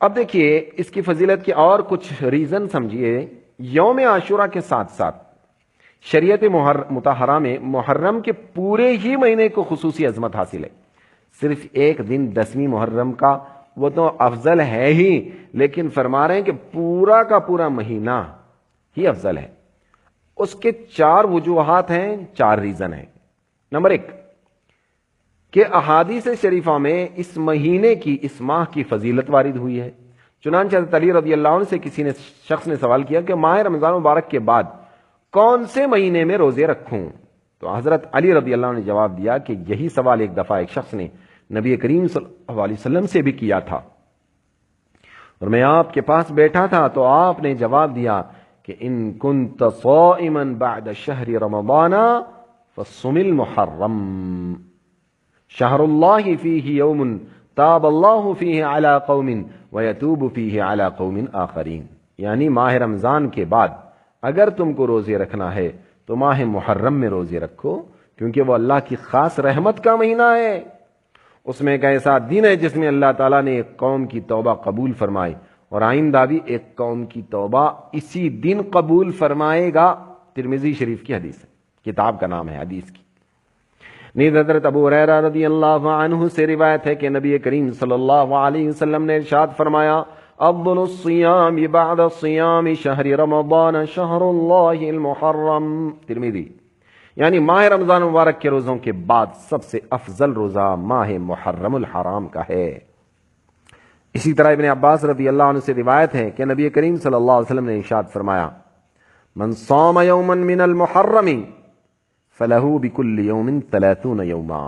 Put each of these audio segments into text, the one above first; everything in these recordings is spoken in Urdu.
اب دیکھیے اس کی فضیلت کے اور کچھ ریزن سمجھیے. یوم عاشورہ کے ساتھ ساتھ شریعت مطہرہ میں محرم کے پورے ہی مہینے کو خصوصی عظمت حاصل ہے. صرف ایک دن 10ویں محرم کا وہ تو افضل ہے ہی، لیکن فرما رہے ہیں کہ پورا کا پورا مہینہ ہی افضل ہے. اس کے 4 وجوہات ہیں، 4 ریزن ہیں. نمبر 1 کہ احادیث شریفہ میں اس مہینے کی، اس ماہ کی فضیلت وارد ہوئی ہے. چنانچہ حضرت علی رضی اللہ عنہ سے کسی شخص نے سوال کیا کہ ماہ رمضان مبارک کے بعد کون سے مہینے میں روزے رکھوں؟ تو حضرت علی رضی اللہ عنہ نے جواب دیا کہ یہی سوال ایک دفعہ ایک شخص نے نبی کریم صلی اللہ علیہ وسلم سے بھی کیا تھا، اور میں آپ کے پاس بیٹھا تھا تو آپ نے جواب دیا کہ ان کنت صائما بعد شہر رمضان فصم المحرم شہر اللہ فیہ یوم تاب اللہ فیہ علی قوم ویتوب فیہ علی قوم آخرین. یعنی ماہ رمضان کے بعد اگر تم کو روزے رکھنا ہے تو ماہ محرم میں روزے رکھو، کیونکہ وہ اللہ کی خاص رحمت کا مہینہ ہے. اس میں ایک ایسا دن ہے جس میں اللہ تعالیٰ نے ایک قوم کی توبہ قبول فرمائی، اور آئندہ بھی ایک قوم کی توبہ اسی دن قبول فرمائے گا. ترمذی شریف کی حدیث ہے، کتاب کا نام ہے حدیث کی. نیز حضرت ابو ہریرہ رضی اللہ عنہ سے روایت ہے کہ نبی کریم صلی اللہ علیہ وسلم نے ارشاد فرمایا افضل الصیام بعد صیام شہر رمضان شہر اللہ المحرم. ترمذی. یعنی ماہ رمضان مبارک کے روزوں کے بعد سب سے افضل روزہ ماہ محرم الحرام کا ہے. اسی طرح ابن عباس رضی اللہ عنہ سے روایت ہے کہ نبی کریم صلی اللہ علیہ وسلم نے ارشاد فرمایا من صام یوما من المحرم فلہ بکل یوم 30 یوما.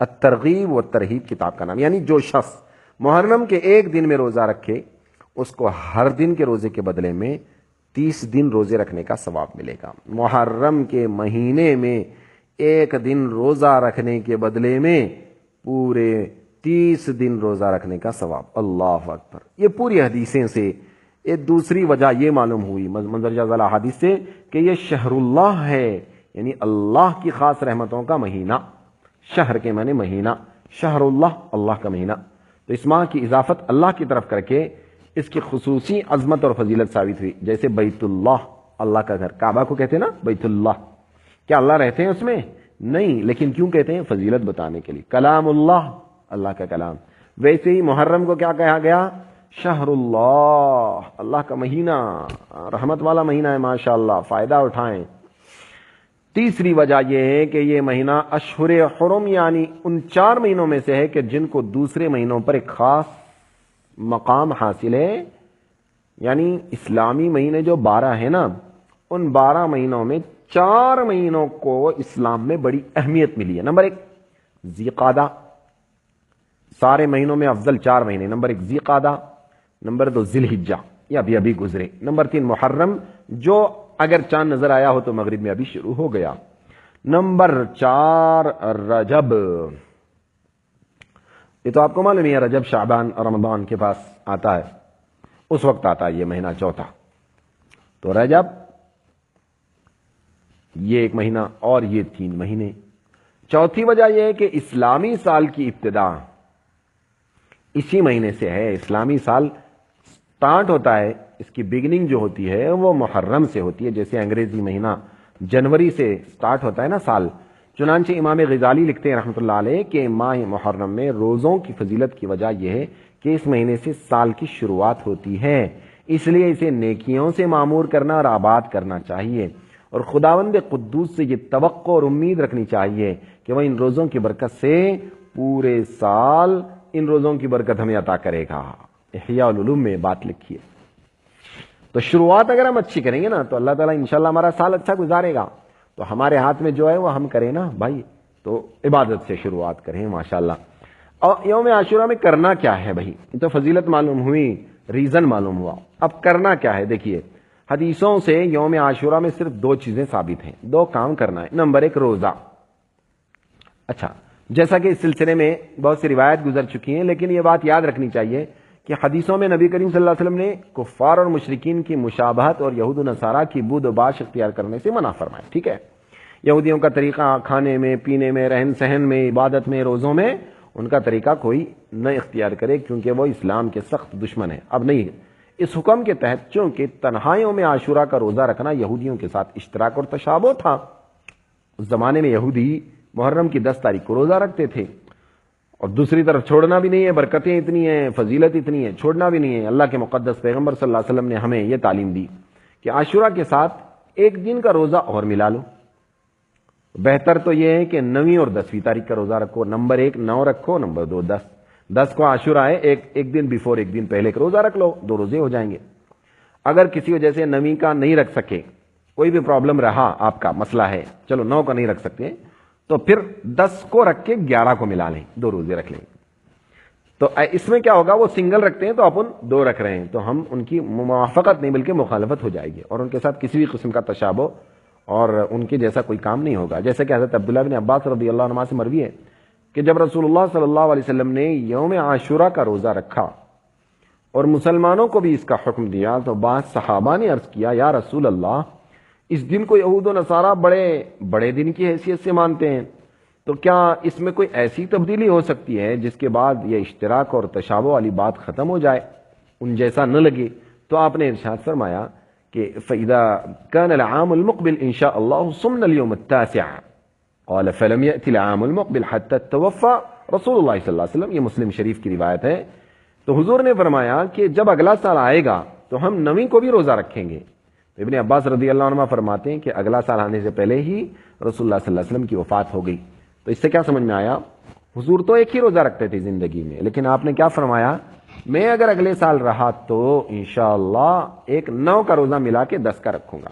الترغیب والترہیب کتاب کا نام. یعنی جو شخص محرم کے ایک دن میں روزہ رکھے اس کو ہر دن کے روزے کے بدلے میں 30 دن روزے رکھنے کا ثواب ملے گا. محرم کے مہینے میں ایک دن روزہ رکھنے کے بدلے میں پورے 30 دن روزہ رکھنے کا ثواب. اللہ اکبر. یہ پوری حدیثیں سے ایک دوسری وجہ یہ معلوم ہوئی مندرجہ ذیل حدیث سے کہ یہ شہر اللہ ہے، یعنی اللہ کی خاص رحمتوں کا مہینہ. شہر کے معنی مہینہ، شہر اللہ اللہ کا مہینہ. تو اس ماہ کی اضافت اللہ کی طرف کر کے اس کی خصوصی عظمت اور فضیلت ثابت ہوئی. جیسے بیت اللہ، اللہ کا گھر، کعبہ کو کہتے ہیں نا بیت اللہ. کیا اللہ رہتے ہیں اس میں؟ نہیں، لیکن کیوں کہتے ہیں؟ فضیلت بتانے کے لیے. کلام اللہ، اللہ کا کلام. ویسے ہی محرم کو کیا کہا گیا؟ شہر اللہ، اللہ کا مہینہ، رحمت والا مہینہ ہے. ماشاءاللہ، فائدہ اٹھائیں. تیسری وجہ یہ ہے کہ یہ مہینہ اشہر حرم یعنی ان 4 مہینوں میں سے ہے کہ جن کو دوسرے مہینوں پر ایک خاص مقام حاصل ہے. یعنی اسلامی مہینے جو 12 ہیں نا، ان 12 مہینوں میں 4 مہینوں کو اسلام میں بڑی اہمیت ملی ہے. نمبر 1 ذی قعدہ، سارے مہینوں میں افضل 4 مہینے. نمبر 1 ذی قعدہ، نمبر 2 ذی الحجہ، یہ ابھی گزرے. نمبر 3 محرم، جو اگر چاند نظر آیا ہو تو مغرب میں ابھی شروع ہو گیا. نمبر 4 رجب. یہ تو آپ کو معلوم ہے رجب شعبان اور رمضان کے پاس آتا ہے، اس وقت آتا ہے یہ مہینہ چوتھا. تو رجب یہ ایک مہینہ اور یہ 3 مہینے. چوتھی وجہ یہ ہے کہ اسلامی سال کی ابتدا اسی مہینے سے ہے. اسلامی سال سٹارٹ ہوتا ہے، اس کی بگننگ جو ہوتی ہے وہ محرم سے ہوتی ہے. جیسے انگریزی مہینہ جنوری سے سٹارٹ ہوتا ہے نا سال. چنانچہ امام غزالی لکھتے ہیں رحمۃ اللہ علیہ کہ ماہ محرم میں روزوں کی فضیلت کی وجہ یہ ہے کہ اس مہینے سے سال کی شروعات ہوتی ہے، اس لیے اسے نیکیوں سے معمور کرنا اور آباد کرنا چاہیے. اور خداوند قدوس سے یہ توقع اور امید رکھنی چاہیے کہ وہ ان روزوں کی برکت سے پورے سال ان روزوں کی برکت ہمیں عطا کرے گا. احیاء العلوم میں بات لکھی ہے. تو شروعات اگر ہم اچھی کریں گے نا تو اللہ تعالیٰ انشاءاللہ ہمارا سال اچھا گزارے گا. تو ہمارے ہاتھ میں جو ہے وہ ہم کریں نا بھائی. تو عبادت سے شروعات کریں ماشاءاللہ. اور یوم عاشورہ میں کرنا کیا ہے بھائی؟ تو فضیلت معلوم ہوئی، ریزن معلوم ہوا. اب کرنا کیا ہے؟ دیکھیے حدیثوں سے یوم عاشورہ میں صرف 2 چیزیں ثابت ہیں، 2 کام کرنا ہے. نمبر 1 روزہ. اچھا، جیسا کہ اس سلسلے میں بہت سی روایت گزر چکی ہیں، لیکن یہ بات یاد رکھنی چاہیے کہ حدیثوں میں نبی کریم صلی اللہ علیہ وسلم نے کفار اور مشرکین کی مشابہت اور یہود و نصارہ کی بود و باش اختیار کرنے سے منع فرمایا. ٹھیک ہے، یہودیوں کا طریقہ کھانے میں، پینے میں، رہن سہن میں، عبادت میں، روزوں میں ان کا طریقہ کوئی نہ اختیار کرے، کیونکہ وہ اسلام کے سخت دشمن ہیں۔ اب نہیں، اس حکم کے تحت چونکہ تنہائیوں میں عاشورہ کا روزہ رکھنا یہودیوں کے ساتھ اشتراک اور تشابہ تھا، اس زمانے میں یہودی محرم کی 10 تاریخ کو روزہ رکھتے تھے، اور دوسری طرف چھوڑنا بھی نہیں ہے، برکتیں اتنی ہیں، فضیلت اتنی ہے، چھوڑنا بھی نہیں ہے۔ اللہ کے مقدس پیغمبر صلی اللہ علیہ وسلم نے ہمیں یہ تعلیم دی کہ عاشورہ کے ساتھ ایک دن کا روزہ اور ملا لو۔ بہتر تو یہ ہے کہ 9ویں اور 10ویں تاریخ کا روزہ رکھو، نمبر 1 9 رکھو، نمبر 2 10۔ 10 کو عاشورہ ہے، ایک دن بیفور، ایک دن پہلے کا روزہ رکھ لو، 2 روزے ہو جائیں گے۔ اگر کسی وجہ سے 9ویں کا نہیں رکھ سکے، کوئی بھی پرابلم رہا، آپ کا مسئلہ ہے، چلو 9 کا نہیں رکھ سکتے، تو پھر 10 کو رکھ کے 11 کو ملا لیں، 2 روزے رکھ لیں۔ تو اس میں کیا ہوگا، وہ سنگل رکھتے ہیں تو اپن 2 رکھ رہے ہیں، تو ہم ان کی موافقت نہیں بلکہ مخالفت ہو جائے گی، اور ان کے ساتھ کسی بھی قسم کا تشابہ اور ان کے جیسا کوئی کام نہیں ہوگا۔ جیسے کہ حضرت عبداللہ بن عباس رضی اللہ عنہ سے مروی ہے کہ جب رسول اللہ صلی اللہ علیہ وسلم نے یوم عاشورہ کا روزہ رکھا اور مسلمانوں کو بھی اس کا حکم دیا، تو بعض صحابہ نے عرض کیا، یا رسول اللہ، اس دن کو یہود و نصارہ بڑے دن کی حیثیت سے مانتے ہیں، تو کیا اس میں کوئی ایسی تبدیلی ہو سکتی ہے جس کے بعد یہ اشتراک اور تشابہ والی بات ختم ہو جائے، ان جیسا نہ لگے؟ تو آپ نے ارشاد فرمایا کہ فَإِذَا كَانَ الْعَامُ الْمُقْبِلِ إِنْ شَاءَ اللَّهُ صُمْنَا الْيَوْمَ التَّاسِعَ قَالَ فَلَمْ يَأْتِ الْعَامُ الْمُقْبِلِ حَتَّى توفى رسول اللہ صلی اللہ علیہ وسلم۔ یہ مسلم شریف کی روایت ہے۔ تو حضور نے فرمایا کہ جب اگلا سال آئے گا تو ہم 9ویں کو بھی روزہ رکھیں گے۔ ابن عباس رضی اللہ عنہ فرماتے ہیں کہ اگلا سال آنے سے پہلے ہی رسول اللہ صلی اللہ علیہ وسلم کی وفات ہو گئی۔ تو اس سے کیا سمجھ میں آیا، حضور تو ایک ہی روزہ رکھتے تھے زندگی میں، لیکن آپ نے کیا فرمایا، میں اگر اگلے سال رہا تو انشاءاللہ ایک 9 کا روزہ ملا کے 10 کا رکھوں گا۔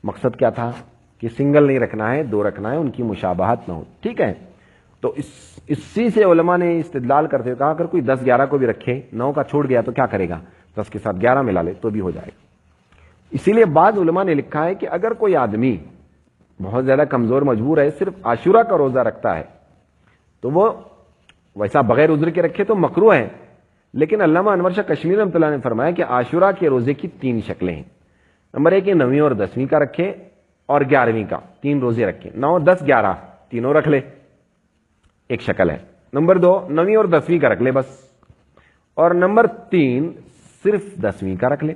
مقصد کیا تھا کہ سنگل نہیں رکھنا ہے، 2 رکھنا ہے، ان کی مشابہت نہ ہو، ٹھیک ہے۔ تو اسی سے علماء نے استدلال کرتے ہوئے کہا اگر کوئی 10 11 کو بھی رکھے، 9 کا چھوڑ گیا تو کیا کرے گا، 10 کے ساتھ 11 ملا لے تو بھی ہو جائے گا۔ اسی لیے بعض علماء نے لکھا ہے کہ اگر کوئی آدمی بہت زیادہ کمزور مجبور ہے، صرف عاشورہ کا روزہ رکھتا ہے، تو وہ ویسا بغیر عذر کے رکھے تو مکروہ ہے، لیکن علامہ انور شاہ کشمیری رحمۃ اللہ نے فرمایا کہ عاشورہ کے روزے کی 3 شکلیں ہیں۔ نمبر 1 9ویں اور 10ویں کا رکھے، اور 11ویں کا، 3 روزے رکھے، 9 10 11 تینوں رکھ لے، ایک شکل ہے۔ نمبر 2 9ویں اور 10ویں کا رکھ لے بس، اور نمبر 3 صرف 10ویں کا رکھ لے۔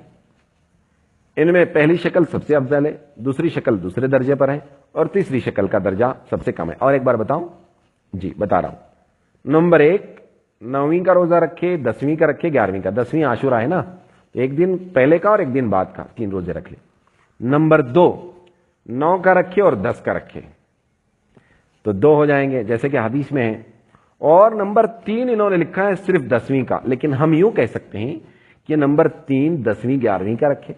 ان میں پہلی شکل سب سے افضل ہے، دوسری شکل دوسرے درجے پر ہے، اور تیسری شکل کا درجہ سب سے کم ہے۔ اور ایک بار بتاؤں؟ جی بتا رہا ہوں۔ نمبر 1 9ویں کا روزہ رکھے، 10ویں کا رکھے، 11ویں کا۔ 10ویں عاشورہ ہے نا، ایک دن پہلے کا اور ایک دن بعد کا، 3 روزے رکھ لے۔ نمبر 2 9 کا رکھے اور 10 کا رکھے، تو 2 ہو جائیں گے جیسے کہ حدیث میں ہے۔ اور نمبر 3 انہوں نے لکھا ہے صرف 10ویں کا، لیکن ہم یوں کہہ سکتے ہیں کہ نمبر 3 10ویں 11ویں کا رکھے،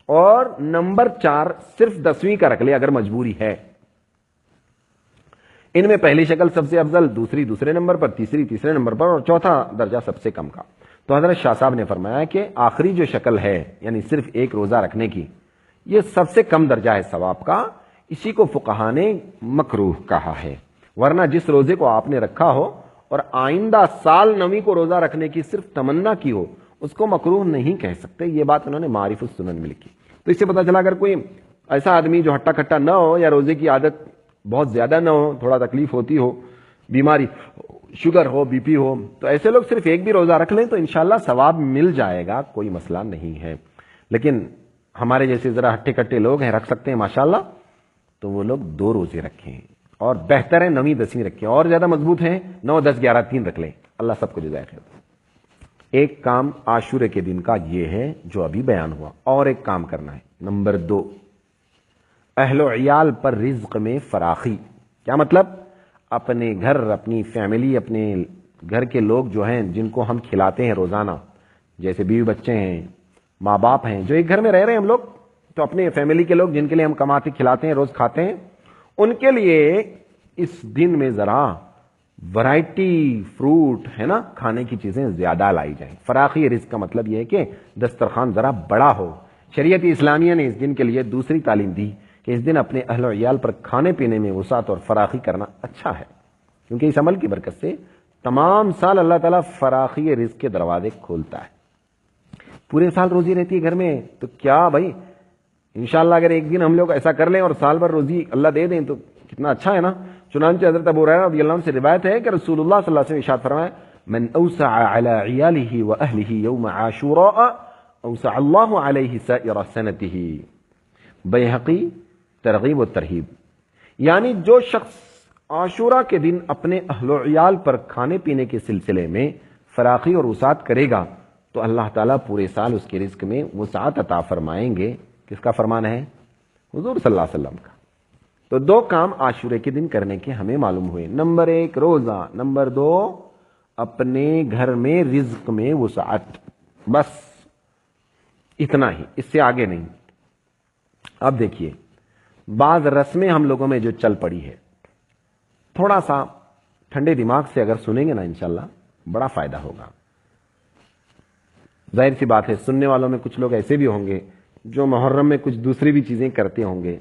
اور نمبر 4 صرف 10ویں کا رکھ لے اگر مجبوری ہے۔ ان میں پہلی شکل سب سے افضل، دوسری دوسرے نمبر پر، تیسری تیسرے نمبر پر، اور چوتھا درجہ سب سے کم کا۔ تو حضرت شاہ صاحب نے فرمایا کہ آخری جو شکل ہے، یعنی صرف ایک روزہ رکھنے کی، یہ سب سے کم درجہ ہے ثواب کا، اسی کو فقہا نے مکروہ کہا ہے۔ ورنہ جس روزے کو آپ نے رکھا ہو اور آئندہ سال 9ویں کو روزہ رکھنے کی صرف تمنا کی ہو، اس کو مکروہ نہیں کہہ سکتے۔ یہ بات انہوں نے معارف السنن میں لکھی۔ تو اس سے پتہ چلا اگر کوئی ایسا آدمی جو ہٹا کٹا نہ ہو، یا روزے کی عادت بہت زیادہ نہ ہو، تھوڑا تکلیف ہوتی ہو، بیماری، شوگر ہو، بی پی ہو، تو ایسے لوگ صرف ایک بھی روزہ رکھ لیں تو انشاءاللہ ثواب مل جائے گا، کوئی مسئلہ نہیں ہے۔ لیکن ہمارے جیسے ذرا ہٹے کٹے لوگ ہیں، رکھ سکتے ہیں ماشاءاللہ، تو وہ لوگ 2 روزے رکھیں، اور بہتر ہے 9ویں 10ویں رکھیں، اور زیادہ مضبوط ہیں 9 10 11 3 رکھ لیں۔ اللہ سب کو جزائے خیر۔ ایک کام عاشورے کے دن کا یہ ہے جو ابھی بیان ہوا، اور ایک کام کرنا ہے۔ نمبر 2 اہل و عیال پر رزق میں فراخی۔ کیا مطلب؟ اپنے گھر، اپنی فیملی، اپنے گھر کے لوگ جو ہیں جن کو ہم کھلاتے ہیں روزانہ، جیسے بیوی بچے ہیں، ماں باپ ہیں، جو ایک گھر میں رہ رہے ہیں ہم لوگ، تو اپنے فیملی کے لوگ جن کے لیے ہم کماتے کھلاتے ہیں، روز کھاتے ہیں، ان کے لیے اس دن میں ذرا ورائٹی، فروٹ ہے نا، کھانے کی چیزیں زیادہ لائی جائیں۔ فراخی رزق کا مطلب یہ ہے کہ دسترخوان ذرا بڑا ہو۔ شریعت اسلامیہ نے اس دن کے لیے دوسری تعلیم دی کہ اس دن اپنے اہل و عیال پر کھانے پینے میں وسعت اور فراخی کرنا اچھا ہے، کیونکہ اس عمل کی برکت سے تمام سال اللہ تعالیٰ فراخی رزق کے دروازے کھولتا ہے۔ پورے سال روزی رہتی ہے گھر میں، تو کیا بھائی، انشاءاللہ اگر ایک دن ہم لوگ ایسا کر لیں اور سال بھر روزی اللہ دے دیں تو کتنا اچھا ہے نا۔ چنانچہ حضرت ابو ہریرہ رضی اللہ عنہ سے روایت ہے کہ رسول اللہ صلی اللہ علیہ وسلم ارشاد فرمایا من اوسع علی عیاله واہلہ یوم عاشوراء اوسع اللہ علیہ سائر سنته. بیہقی ترغیب و ترہیب. یعنی جو شخص عاشورہ کے دن اپنے اہل و عیال پر کھانے پینے کے سلسلے میں فراخی اور وسعت کرے گا تو اللہ تعالیٰ پورے سال اس کے رزق میں وسعت عطا فرمائیں گے. کس کا فرمان ہے؟ حضور صلی اللہ علیہ وسلم کا. تو دو کام عاشورے کے دن کرنے کے ہمیں معلوم ہوئے. نمبر 1 روزہ، نمبر 2 اپنے گھر میں رزق میں وسعت. بس اتنا ہی، اس سے آگے نہیں. اب دیکھیے بعض رسمیں ہم لوگوں میں جو چل پڑی ہے، تھوڑا سا ٹھنڈے دماغ سے اگر سنیں گے نا انشاءاللہ بڑا فائدہ ہوگا. ظاہر سی بات ہے سننے والوں میں کچھ لوگ ایسے بھی ہوں گے جو محرم میں کچھ دوسری بھی چیزیں کرتے ہوں گے.